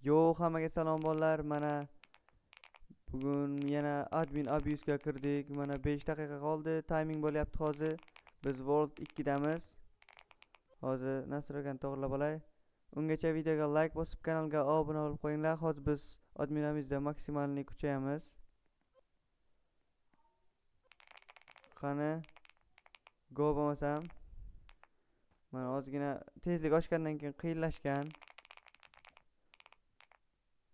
Yo'q, hammaga salom bolalar. Mana bugun yana admin abuse'ga kirdik. Mana 5 daqiqa qoldi. Timing bo'lyapti hozir. Biz World 2 damiz. Hozir nastroykani to'g'rilab olay. Ungacha videoga like bosib, kanalga obuna bo'lib qo'yinglar. Hozir biz adminimizda maksimalni kuchayamiz. Qani go bo'lmasam. Mana ozgina tezlik oshgandan keyin qiyinlashgan.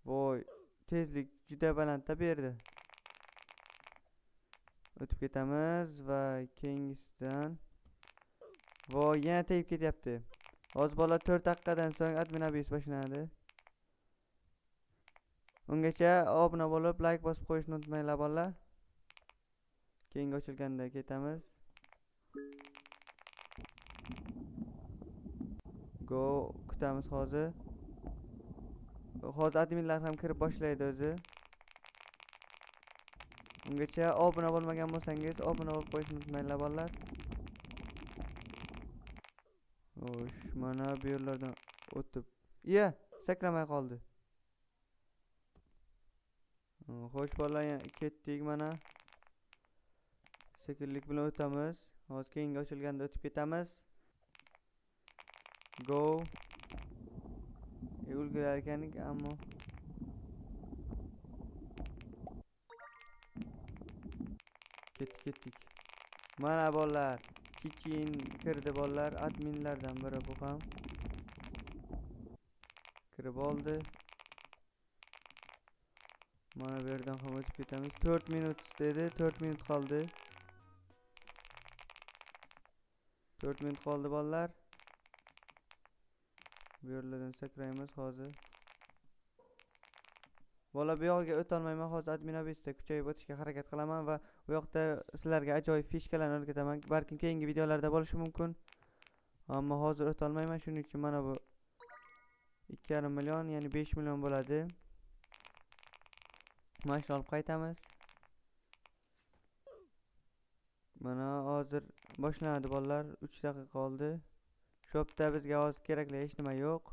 Voy, tezlik juda balandda berdi. O'tib ketamiz va keyingisidan. Voy, yana tegib ketyapti. Hozir bola 4 daqiqadan so'ng admin abuse boshlanadi. Ungacha obuna bo'lib, like bosib qo'yishni unutmanglar bolalar. Keyingi ochilganda ketamiz. Go kutamiz hozir. Hozir adminlar ham kirib boshlaydi o'zi. Ungacha obuna bo'lmagan bo'lsangiz, obuna bo'lib qo'yishni unutmanglar bolalar. Xo'sh, mana bu yerlardan o'tib. Sakramay qoldi. Xo'sh bolalar, ketdik mana. Sekinlik bilan o'tamiz. Hozir keyingi ochilganda o'tib ketamiz. Go. Ulgurar ekanlik, ammo ketdik. Mana bolalar, Kichin kirdi bolalar, adminlardan biri bu ham. Kirib oldi. Mana bu yerdan ham o'tib ketamiz. 4 minut dedi, 4 minut qoldi. 4 minut qoldi bolalar. Bu yerlardan sakraymiz hozir. Bola bu yoqqa o'ta olmayman, hozir admin abisda kuchayib o'tishga harakat qilaman va bu yoqda sizlarga ajoyib fishkalarni o'rgataman. Balkim keyingi videolarda bo'lishi mumkin. Ammo hozir o'ta olmayman, shuning uchun mana bu 2,5 million, ya'ni 5 million bo'ladi. Mashina olib qaytamiz. Mana hozir boshlanadi bolalar. 3 daqiqa qoldi. Shopda bizga hozir kerakli hech nima yo'q.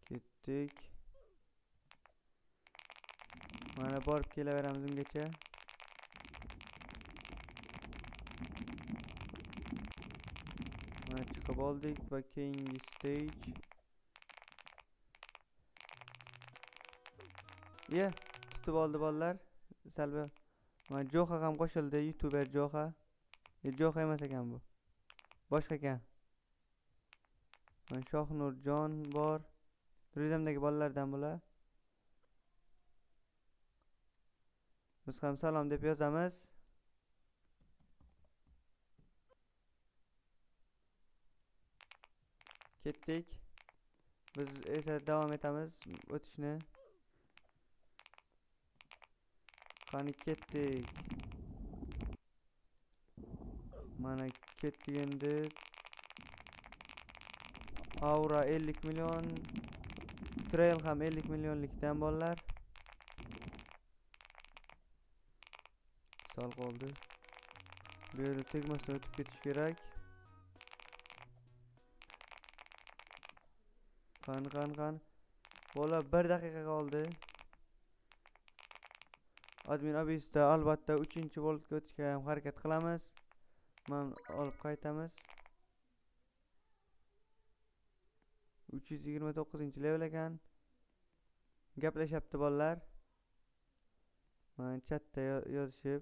Ketdik. Mana borib kelaveramiz ungacha. Mana chiqib oldik va keyingi stage. Tutib oldi bolalar. Salbi. Mana Joxa ham qo'shildi, YouTuber Joxa. Joxa emas ekan bu. Boshqa ekan. Mana Shohnurjon bor. Turizmdagi bolalardan bular. Biz ham salom deb yozamiz. Ketdik. Biz esa davom etamiz o'tishni. Qani ketdik. Mana ketdik endi. Aura 50 million. Trail ham 50 millionlikdan bolalar. Sal qoldi. Bu yerda tegmasdan o'tib ketish kerak. Qani. Bola 1 daqiqa qoldi. Admin abisda albatta 3-voltga o'tishga ham harakat qilamiz. Mana olib qaytamiz. 329-level ekan. Gaplashyapti bolalar. Mana chatda yozishib.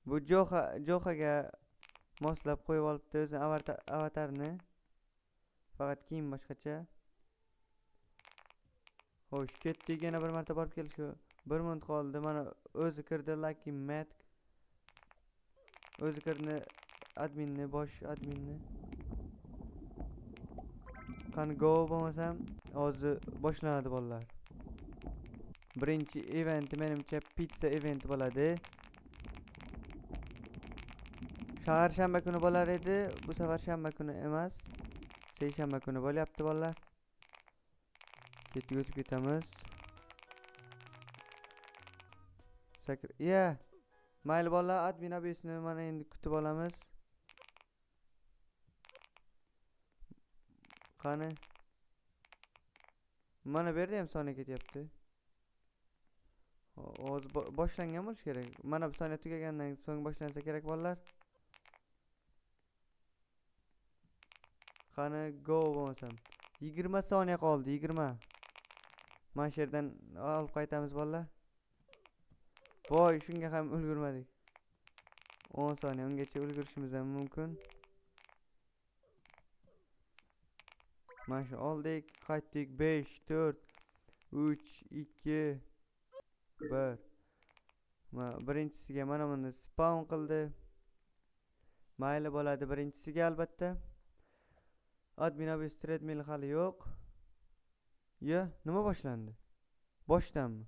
Bu Joxaga moslab qo'yib olibdi o'zi avatarini. Faqat kiyim boshqacha. Xo'sh, ketdik, yana bir marta borib kelishga 1 minut qoldi. Mana o'zi kirdi, Lucky Matt. O'zi kirdi, bosh adminni. Qani go bo'lmasam, hozir boshlanadi bolalar. Birinchi event menimcha pizza event bo'ladi. Shahar shanba kuni bo'lar edi, bu safar shanba kuni emas, seshanba kuni bo'lyapti bolalar. O'tib ketamiz. Mayli bolalar, admin abisni mana endi kutib olamiz. Qani. Mana bu yerda ham soniya ketyapti. Hozir boshlangan bo'lishi kerak. Mana bu soniya tugagandan so'ng boshlansa kerak bolalar. Qani go bo'lmasam. 20 soniya qoldi, 20. Mana shu yerdan olib qaytamiz bolalar. Voy, shunga ham ulgurmadik. 10 soniya ungacha ulgurishimiz ham mumkin. Mana shu oldik, qaytdik. 5, 4, 3, 2, 1. Birinchisiga mana buni spawn qildi. Mayli bo'ladi birinchisiga albatta. Admin abuse treadmill hali yo'q. Nima boshlandi? Boshdanmi?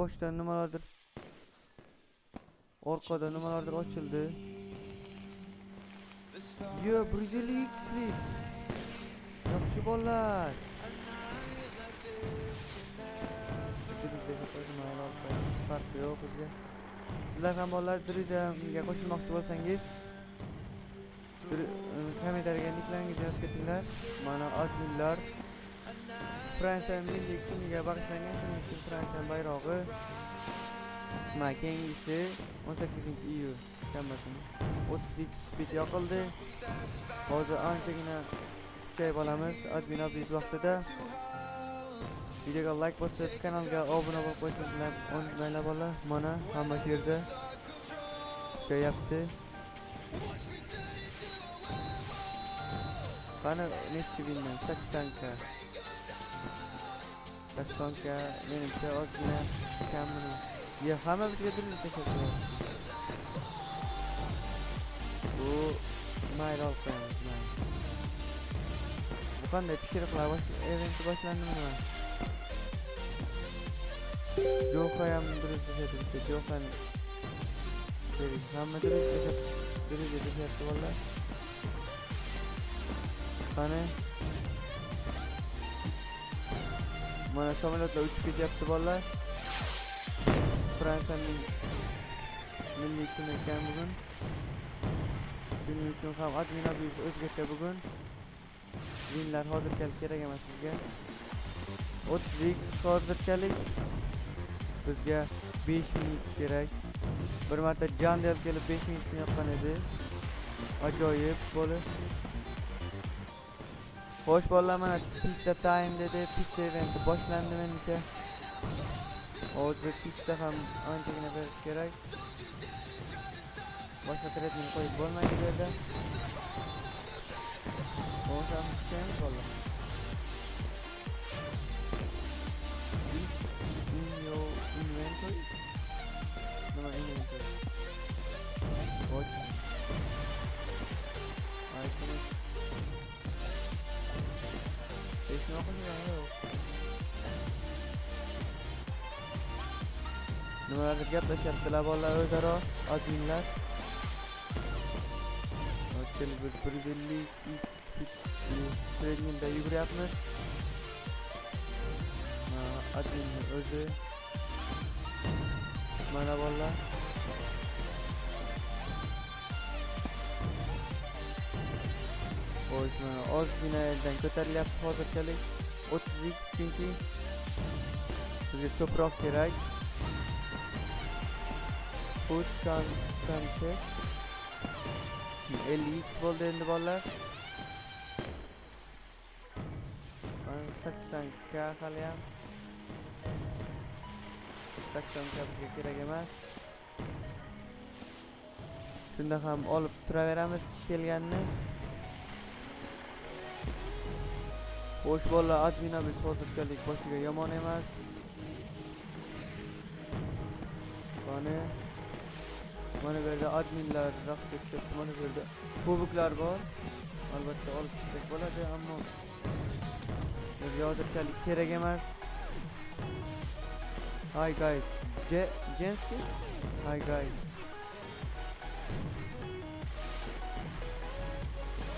Boshdan nimalardir orqada nimalardir ochildi. 150 kuchli. Yaxshi bolalar. Farqi yo'q bizga. Sizlar ham bolalar Drizamga qo'shilmoqchi bo'lsangiz, kommentariyaga niklaringizni yozib ketinglar. Mana adminlar Fransiya milliy kuniga bag'ishlangan, shuning uchun Fransiya bayrog'i. Mana keyingisi 18-iyul shanbasini 30 speed yoqildi. Hozir anchagina kuchayib olamiz admin abuse vaqtida. Videoga like bosib, kanalga obuna bo'lib qo'yishinglar unutmanglar bolalar. Mana hamma yerda kuchayapti. Qani nechi bindan 80 ka. 80 ka menimcha ozgina kammi. Hamma bizga turli tashakkur. Bu mayli olib qo'yamiz. Bu qanday pishiriqlar eventi boshlandimi? Jo'xa ham durust yashadi. Jo'xani hamma durust yashayapti bolalar. Qani mana samolyotlar uchib ketyapti bolalar. Fransiyaning milliy kuni ekan bugun. Shuning uchun ham admin abuse o'zgacha bugun. Winlar hozirchalik kerak emas bizga. 30 hozirchalik bizga 5 minut kerak. Bir marta Jandel kelib 5 minutni yoqqan edi. Ajoyib bo'ldi. Xo'sh bolalar, mana pizza time dedi. Pizza eventi boshlandi menimcha. Hozir pizza ham anchagina berish kerak. Boshqa treadmill qo'yib bo'lmaydi bu yerda. Hozir ham kuchayamiz bolalar. Nima inventory? Watch. Items. Beşini okuyacağım yok. Nimalardir gaplashyaptilar bolalar o'zaro adminlar. Hozir bir 150 treadmillda yuguryapmiz. Adminni o'zi. Mana bolalar. Xo'sh, mana ozgina yerdan ko'tarilyapti hozirchalik. 30 chunki bizga ko'proq kerak. Food concept 50 bo'ldi endi bolalar. 80 ka hali ham. 80 ka bizga kerak emas. Shunda ham olib turaveramiz kelganini. Xo'sh bolalar, admin abuse hozirchalik boshiga yomon emas. Mana bu yerda adminlar raqsga tushibdi. Mana bu yerda kubiklar bor. Albatta olib chiqsak bo'ladi, ammo bizga hozirchalik kerak emas. Hi guys. Jenski? Hi guys.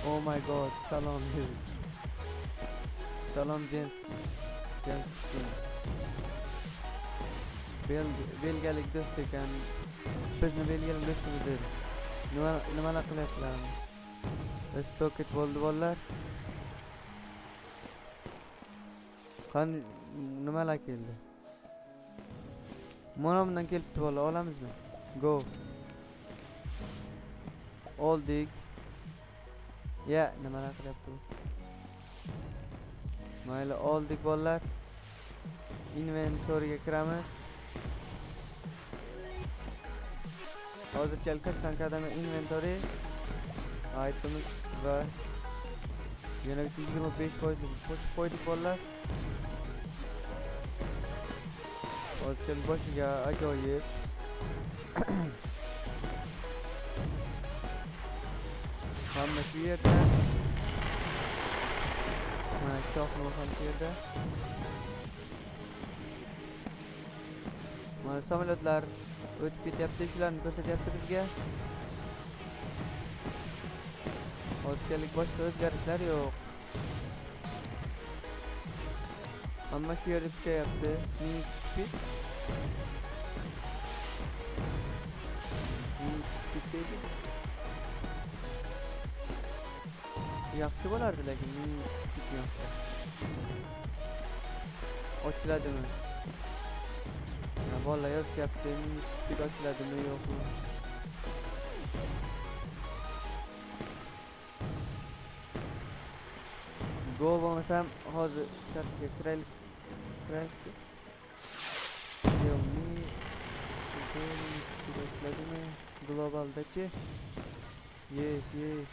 Oh my god, salom. Salom Jenski. Belgiyalik do'st ekan. Bizni belgiyalik do'stimiz edi. Nimalar qilyaptilar? stoket bo'ldi bolalar. Qani nimalar keldi? Mana bundan kelibdi bola, olamizmi? Go. Oldik. Ya, nimalar qilyapti bu? Mayli, oldik bolalar. Inventoryga kiramiz. Hozirchalik 40 tankadagi inventory itemimiz va yana 25% qo'shib qo'ydik bolalar. Hozirchalik boshiga ajoyib. Hamma shu yerda. Mana shoxni ham shu yerda. Mana samolyotlar o'tib ketyapti, shularni ko'rsatyapti bizga. Hozirchalik boshqa o'zgarishlar yo'q. Hamma shu yerda kuchayapti. Yaxshi bo'lardi, lekin ochiladimi? Bolalar yozyapti, ochiladimi yo'qmi? Go bo'lmasam hozir chapga kiraylik. Globaldachi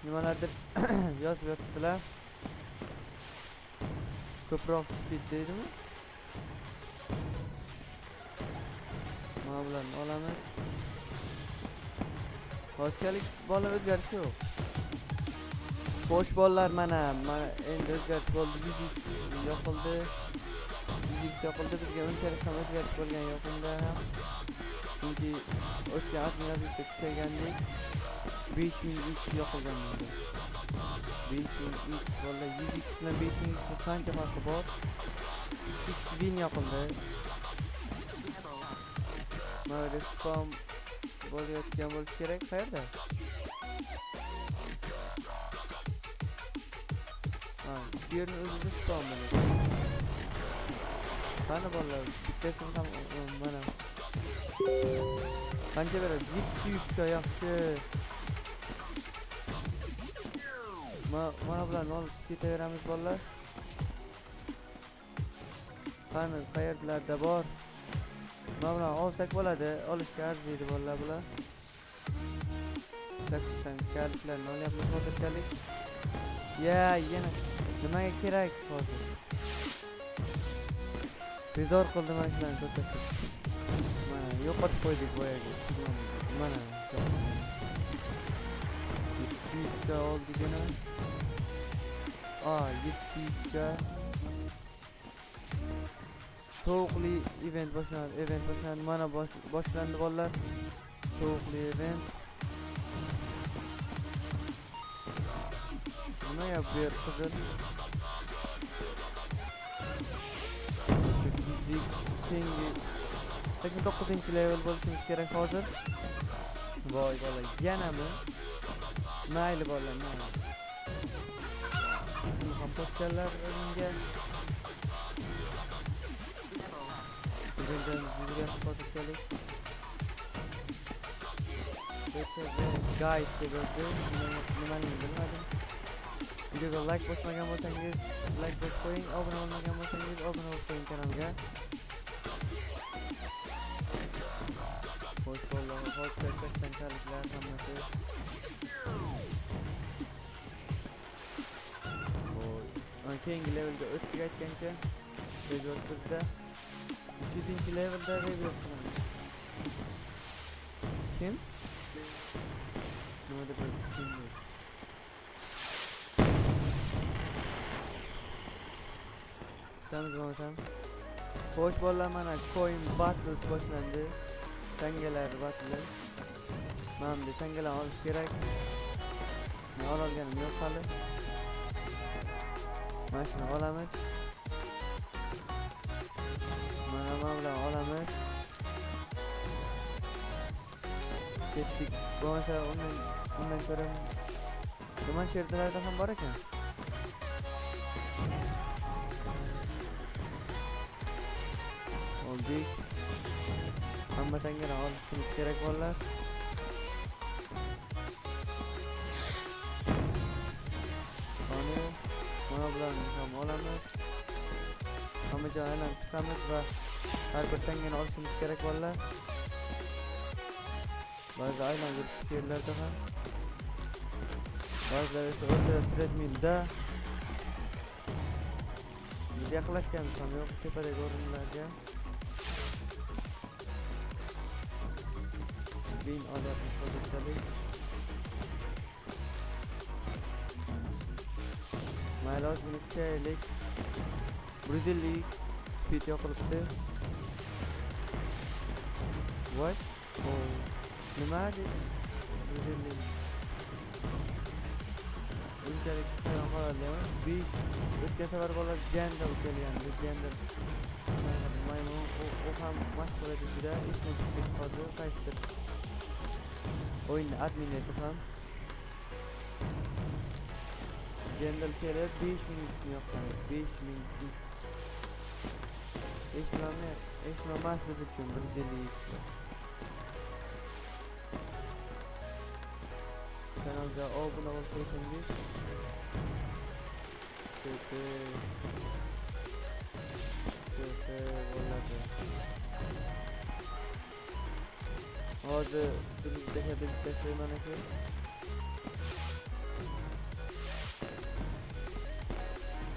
nimalardir yozib yotibdilar. Ko'proq speed deydimi? Mana bularni olamiz. Hozirchalik bola o'zgarish yo'q. Xo'sh bolalar, mana endi o'zgarish bo'ldi. Yoqildi. Bizga unchalik ham o'zgarish bo'lgan yo'q unda ham. Chunki o'sha adminlarga kuchaygandik. 5000 x yoqilgan edi. 5000 x bola 100 x bilan 5000 x qancha farqi bor? 2000 yoqildi. Mana spam bo'layotgan bo'lishi kerak. Qayerda? Bu yerning o'zida spam bo'ladi. Qani bolalar, bittasini ham mana qancha beradi? 700 ta yaxshi. Mana bularni olib ketaveramiz bolalar. Qani qayerlarda bor? Mana bularni olsak bo'ladi, olishga arziydi bolalar bular. Sakson kaliklarni olyapmiz hozirchalik. Yana nimaga kerak hozir? Bezor qildim mana shularni ko'rsatib. Mana yo'qotib qo'ydik boyagi. Mana 700 ta oldigina. 700 ta. Sovuqli event boshlandi. Mana boshlandi bolalar. Sovuqli event. Nima ya bu yer qizil? 89-level bo'lishimiz kerak hozir. Voy bola, yanami? Mayli bolalar, mayli. Buni ham qo'shganlar o'yinga. Bugundan bizga fotochalik. Guys deb yozdi. Nimani bilmadim. Videoga like bosmagan bo'lsangiz, like bosib qo'ying. Obuna bo'lmagan bo'lsangiz, obuna bo'lib qo'ying kanalga. Xo'sh bolalar, hozir kattaliklar hammasi. Keyingi levelga o'tib aytgancha review bizda 300-levelda review qilamiz. Kim? Nima deb aytdingiz? Estamos avançando. Xo'sh bolalar, mana coin battle boshlandi. Tangalar battle. Mana bu tangalarni olish kerak. Men olganim yo'q hali. Mana shuni olamiz. Mana bilan olamiz. Ketdik. Bo'lmasa undan ko'ra Tuman şeritlerde ham bor ekan. Oldik. Hamma tangani olishimiz kerak bolalar. Mana bularni ham olamiz. Hamma joydan chiqamiz va har bir tangani olishimiz kerak bolalar. Ba'zi aylantirib yerlarda ham. Ba'zilar esa o'rta treadmillda. Biz yaqinlashganmiz ham yo'q tepadagi o'rinlarga. Bin olyapmiz hozirchalik. Mayli ozgina kuchaylik. 150 speed yoqilibdi. What? Nima deydi? 150. Unchalik kuchaygan qoladi emas. O'tgan safar bola janda kelgandi. Janda maymun u ham mashhur edi juda. Esimga tushib qoldi. Qaysidir o'yinni admin edi ham. Jandal kelib 5000 yoqqan. 5000. Eslama biz uchun 150. Kanalga obuna bo'lsangiz bo'ladi. Hozir bizga bitta mana shu.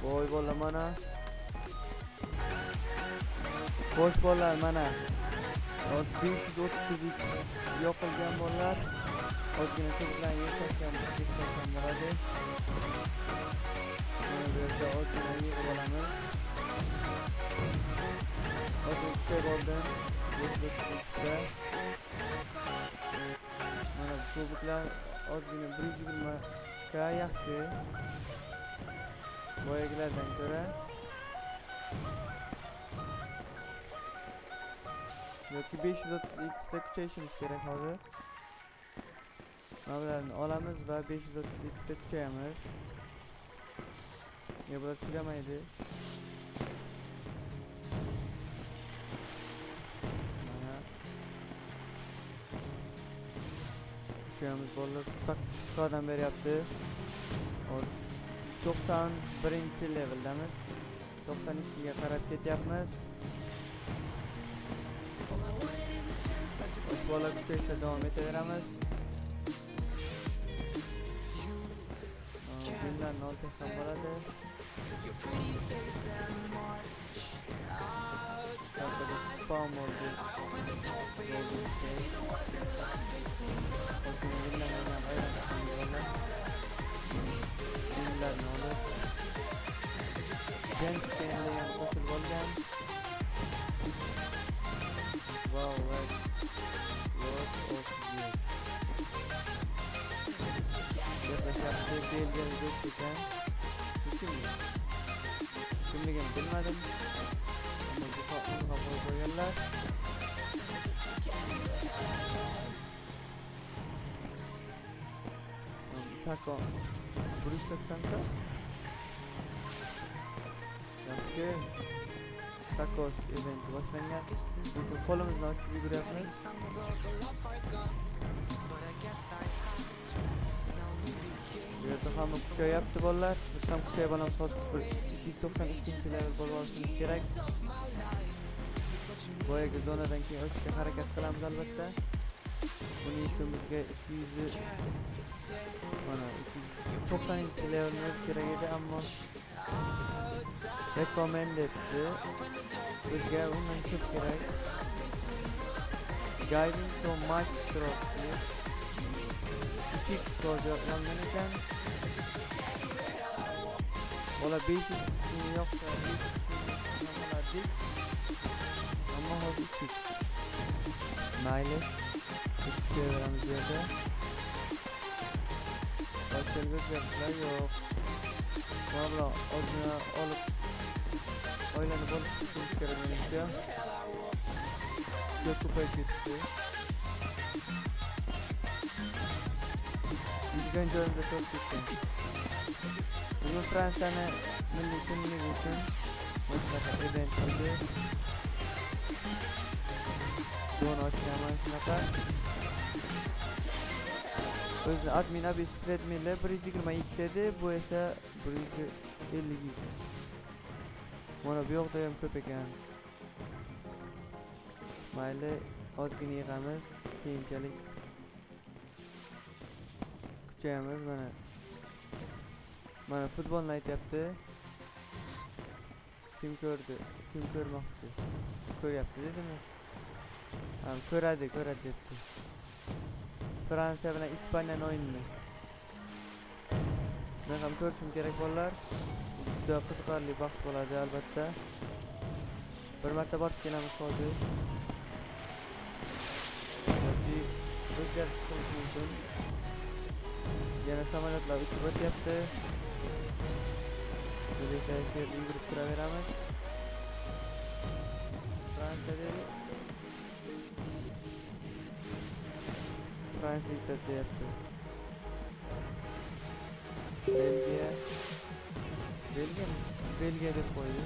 Voy bola mana. Xo'sh bolalar mana. 530 yoqilgan bolalar. Ozgina bilan yashashgan bo'ladi. Mana bu yerda ozgina yig'ib olamiz. Ozgina bo'ldi. Mana kubiklar ozgina 120 ga yaxshi. Boyagilardan ko'ra yoki 532 ta kuchayishimiz kerak hozir. Mablarni olamiz va 532 ta kuchayamiz. Bular tugamaydi. Mana kuchayamiz bolalar. 8 odam beryapti. 91 leveldamiz. 92 ga qarab ketyapmiz. Bola kuchayishda davom etaveramiz. Bundan olsam bo'ladi. Spam oldu. Wow, right. Lot of years. Yaklaşık bir geçtikten kimliğini bilmedim ama bu kapını kafaya koyarlar. Tako Bruce Santa yaxshi Tacos event boshlangan. Biz qo'limizni ochib yuguryapmiz. Bu yerda hamma kuchayapti bolalar. Biz ham kuchayib olamiz. 292 level bo'lib olishimiz kerak. Boyagi zonadan keyin o'tishga harakat qilamiz albatta. Buning uchun bizga 200 mana 292 level kerak edi, ammo recommended bizga undan ko'p kerak. Guiding so much drop kichik yozgan ekan. Bola 500 yo'qsa nimalardik, ammo hozir kichik mayli ko'ramiz yerda. Başka yok. Valla ozgina olib oylanib olib chiqishimiz kerak menimcha. Ko'p ko'payib ketdi. ikkinchi o'rinda to'p ketdi. Bugun Fransiyani milliy kunligi uchun boshqa event qildi. Don ochganman shunaqa. O'zi admin abis treadmill'i 122 edi, bu esa 152. Mana bu yoqda ham ko'p ekan. Mayli, ozgina yig'amiz, keyinchalik kuchayamiz. Mana futbolni aytyapti. Kim ko'rdi? Kim ko'rmoqchi? Ko'ryapti dedimi? Ko'radi debdi. Fransiya bilan Ispaniyaning o'yinini men ham ko'rishim kerak bolalar. Juda qiziqarli bahs bo'ladi albatta. Bir marta borib kelamiz hozir. Yoki o'zgarish qilish mumkin. Yana samolyotlar uchib o'tyapti. Biz esa yerda yugurib turaveramiz. Fransiyada Fransiya yutqazyapti. Belgiya deb qo'ydi.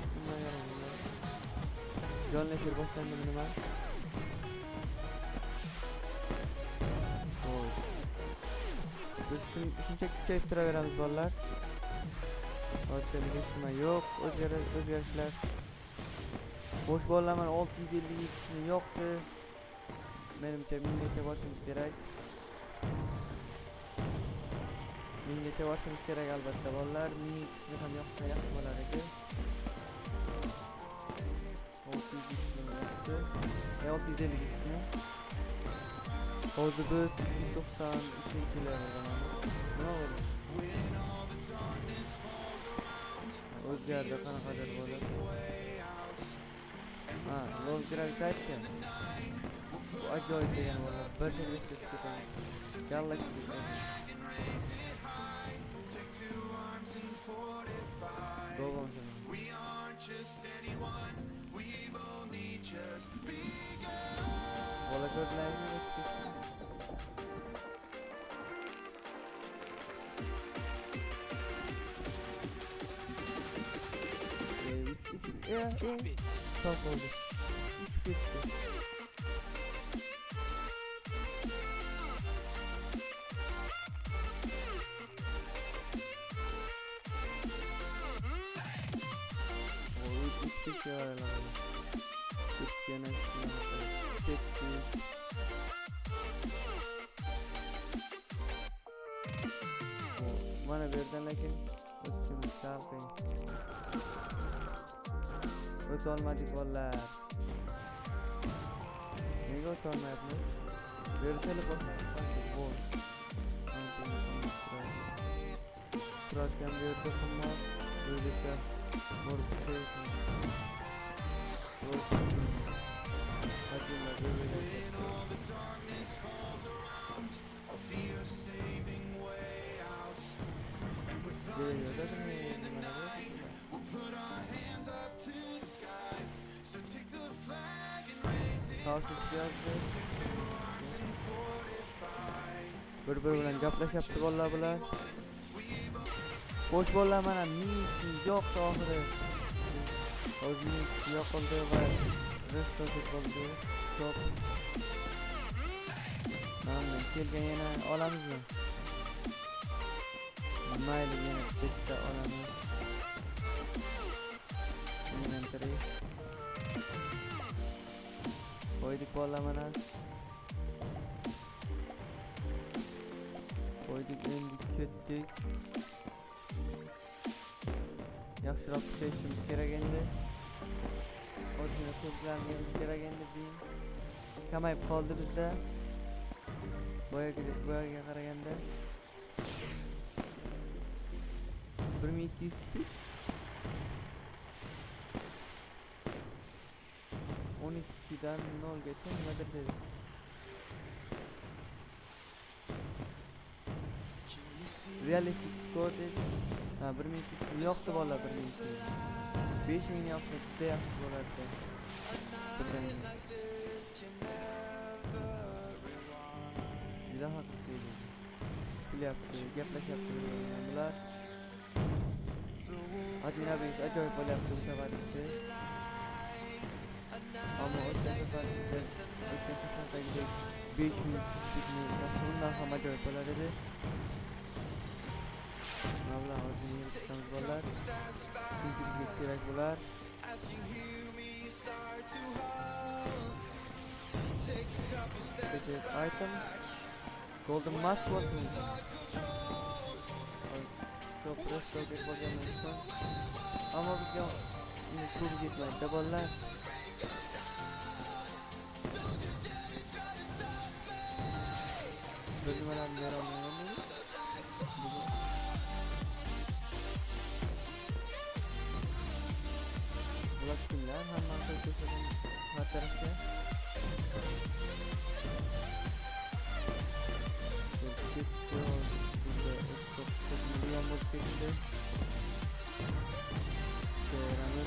Jonli efir boshlandimi nima? Biz shuncha kuchayib turaveramiz bolalar. Hozirlik hech nima yo'q, o'zgarishlar. Bosh bolalar mana 652 yo'qdi. Menimcha 1000gacha borishimiz kerak. 1000gacha borishimiz kerak albatta bolalar. 1000 ham yoqsa yaxshi bo'lar edi. 652 hozir biz 293 leveldaman. Nima bo'ldi? O'zgardi qanaqadir bo'lib. Low gravitatsiya. Bu ajoyib degan bo'ladi. Bir xil o'tib ketadi. Galaksiya. Bola ko'rlaymi? Çok oldu. Bitti. Bitti ya lan. Bitti ne? Bitti. Mana berdan lekin o'timiz salqin. O'tolmadik bolalar. Nega o'tolmayapmiz? Berteli boshlandik bo'l. Kurashgan bir to'qinmoq, o'zicha modification. Bir bilan gaplashyapti bolalar bilan. Bosh bolalar mana misi yo'q oxiri. Hozir yo'qoldi va restart bo'ldi. Top. Mana kelgan yana olamizmi? Mayli yana bitta olamiz. Inventory. Qo'ydik bolalar mana. Qo'ydik endi ketdik. Yaxshiroq kuchayishimiz kerak endi. Ozgina to'planishimiz kerak endi. Kamayib qoldi bizda. Boyaga qaraganda 1200 12dan 0 gacha nimadir dedi. Realistik skor dedi. 1200 yo'qdi bolalar 1200. 5000 yo'qsa juda yaxshi bo'lardi. Juda haqiqiy. kulyapti, gaplashyapti bular. Admin abi ajoyib bo'lyapti bu safargisi. Ammo o'tgan safardagidek 5 minut tutishni bundan ham ajoyib bo'lar edi. Mana hozir yurtimiz bo'lar. Bizga kerak bo'lar. Item golden mask bo'lsin. Çok prosto deb bo'lganman. Ammo bizga pul yetmaydi bolalar. Bilmadan beraman. Bular kimlar? Hammasi ko'rsatilgan har tarafga.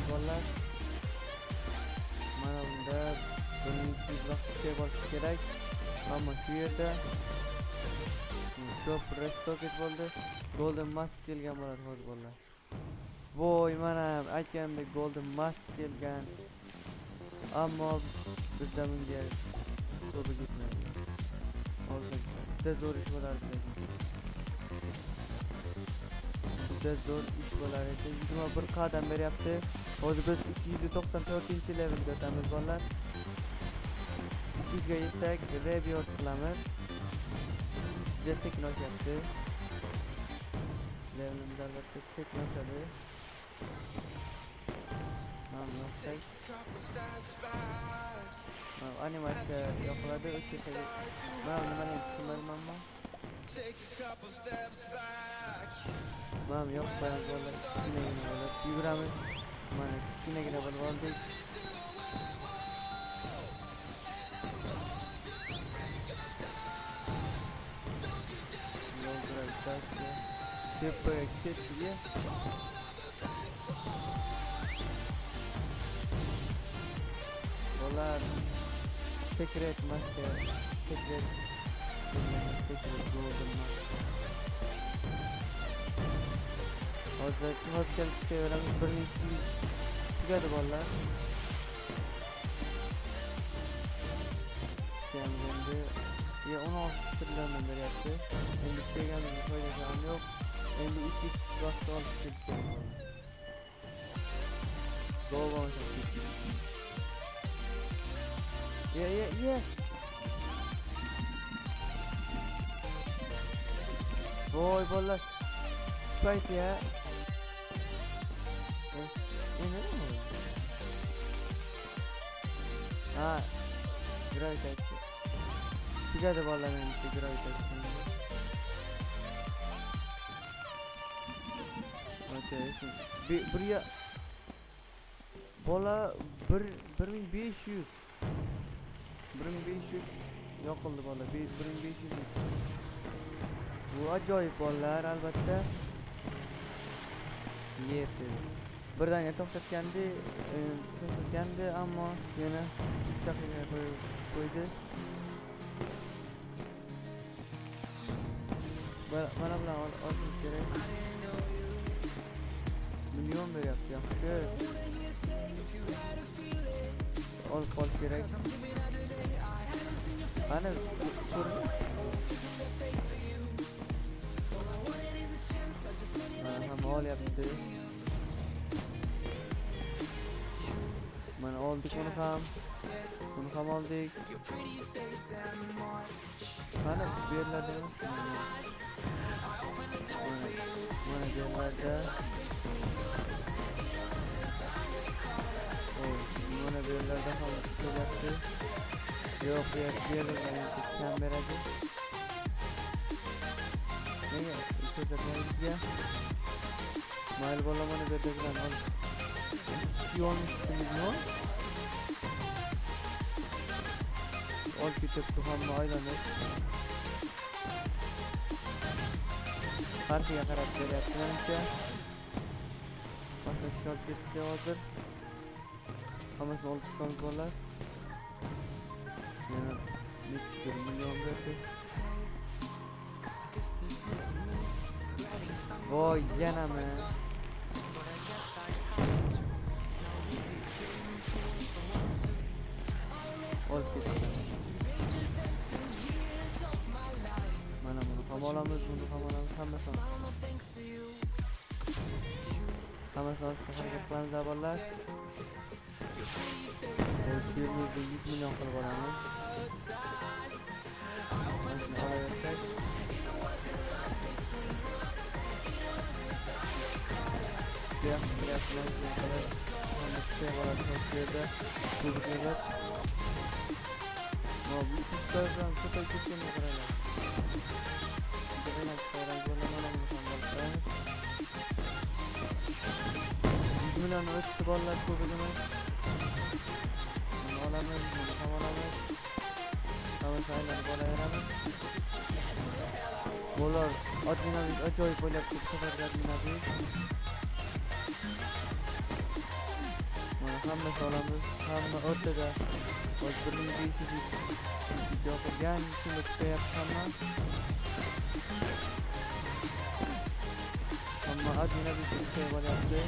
Bolalar mana bunda birinchi vaqtga borish kerak. Ammo shu yerda ko'p restoket bo'ldi. Golden mask kelgan bo'ladi hozir bolalar. Voy mana aytganimdek golden mask kelgan. Ammo bizda bunga to'g'ri ketmaydi. Hozir juda zo'r ish bo'lardi. Juda zo'r ish bo'lar edi. 21 qadam beryapti. Hozir biz 294-levelga o'tamiz bolalar. 200 ga yetsak rebuild qilamiz. Juda sekin oshyapti. Levelimiz albatta sekin oshadi. Animatsiya yoqiladi. O'tkasaga mana nimani tushunmaymanmi? Mana yoqmaymiz bolalar. Yuguramiz. Mana kichkinagina bo'lib oldik. Tepaga ketdi. Bolalar secret master, secret golden master. Hozir kelib chiqaveramiz. Bir necha tugadi bolalar. Endi 16 tillardan beryapti. Endi kelganimizga foydasi ham yo'q. Endi 2 vaqt olib ketdik. Doğru Yeah. Voy bolalar. Spayt ya. Ne? Ha. Gravitasyon. Sigara bolalar menimcha gravitasyon. Okay. Buraya bola 1500 yoqildi bola 1500. Bu ajoyib bolalar albatta. Yeti. Birdan to'xtatgandi, ammo yana 3 daqiqa qo'ydi. Mana bilan olishim kerak. Milyon beryapti, yaxshi. Olib qolish kerak. Ana hamma olyapti. Mana oldik uni ham oldik. Mana bu yerlarda mana joylarda mana bu yerlarda ham kelyapti. Yo'q, bu yerda kam beradi. Nega ko'rsatmayapsiz? Mayli bola mana bu yerda bilan ol. Yo'nishimizni olib ketib hamma aylanib partiga qarab beryapti menimcha. Boshqa olib ketdi hozir. Hammasini olib chiqamiz bolalar. Yana 1 million berdi. Voy yanami? Olib ketdi. Mana buni ham olamiz, buni ham olamiz, hammasini. Hammasini olishga harakat qilamiz avvallar. Shu yerimizni 100 million qilib olamiz. Mana olaversak. Milyon ötü bollar ko'pigimiz. Buni olamiz, buni ham olamiz. Tavsiyalar bo'laveramiz. Bular adminamiz ajoyib bo'lyapti, bu safar adminamiz. Mana hammasi olamiz, hamma o'rtada. O'z birimizni video qilgan, shunda chiqyapti hamma. Hamma adminamiz chiqib bo'lyapti.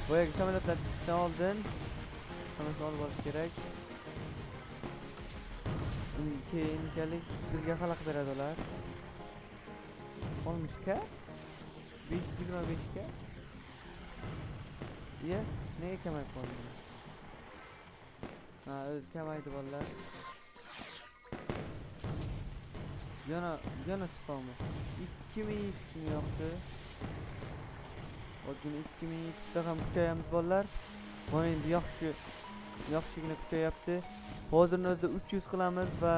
Boyagi samolyotlar chiqishdan oldin hammasini olib olish kerak. Keyinchalik bizga xalaqit beradi ular. Olmishga 525 ga. Ye, nega kamayib qoldi? Ha, o'zi kamaydi bolalar. Yana spammi? 2000 yoqdi. O'zini 2002 da ham kuchayamiz bolalar. Mana endi yaxshigina kuchayapti. Hozirning o'zida 300 qilamiz va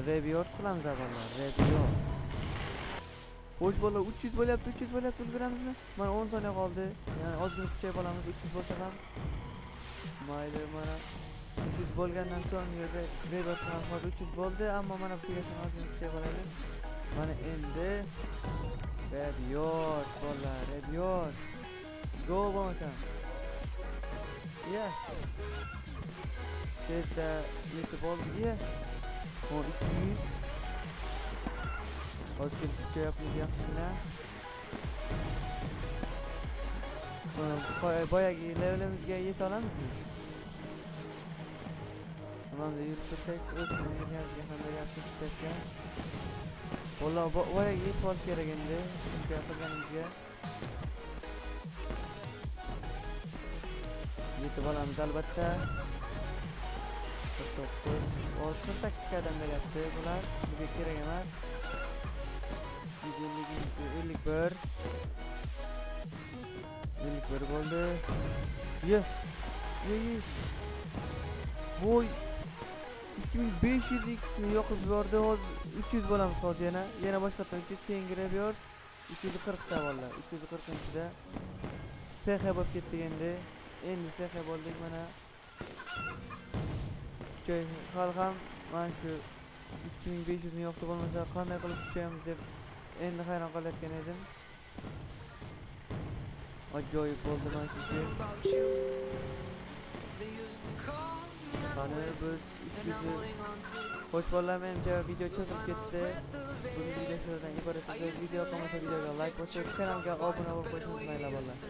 review qilamiz avvallar. Review. Xo'sh bolalar 300 bo'lyapti, ulguramizmi? Mana 10 soniya qoldi. Ya'ni ozgina kuchayib olamiz 300 bo'lsa ham. Mayli, mana 300 bo'lgandan so'ng review ham hozir 300 bo'ldi, ammo mana bu tugashini ozgina kuchayib oladi. Mana endi review bolalar, review. Go bo'lmasam. Tezda yetib oldi. O 200. Ozgina kuchayapmiz yaxshigina. Boyagi levelimizga yeta olamizmi? Mana yurib tursak, o'zini energiyaga hamda yaxshi ishlatgan. Bola boyagi yetib olish kerak endi. Shunga qilganimizga. Yetib olamiz albatta. 48 qadam beryapti bular. Bizga kerak emas. 51 bo'ldi. Voy 2500 x'ni yoqib yubordi. Hozir 300 bo'lamiz hozir yana boshqatdan 300 keyingi review 340 ta bolalar. 340-da SH bo'lib ketdik endi. Endi SH bo'ldik mana. Joy hal ham mana shu 2500 ni yoqdi bo'lmasa qanday qilib tushamiz deb endi hayron qolayotgan edim. Ajoyib bo'ldi mana shu. Qani biz 300. Xo'sh bolalar, menimcha video cho'zilib ketdi. Bugungi video shundan iborat. Video qolmasa videoga like bosib, kanalga obuna bo'lib qo'yishingizni mayli bolalar.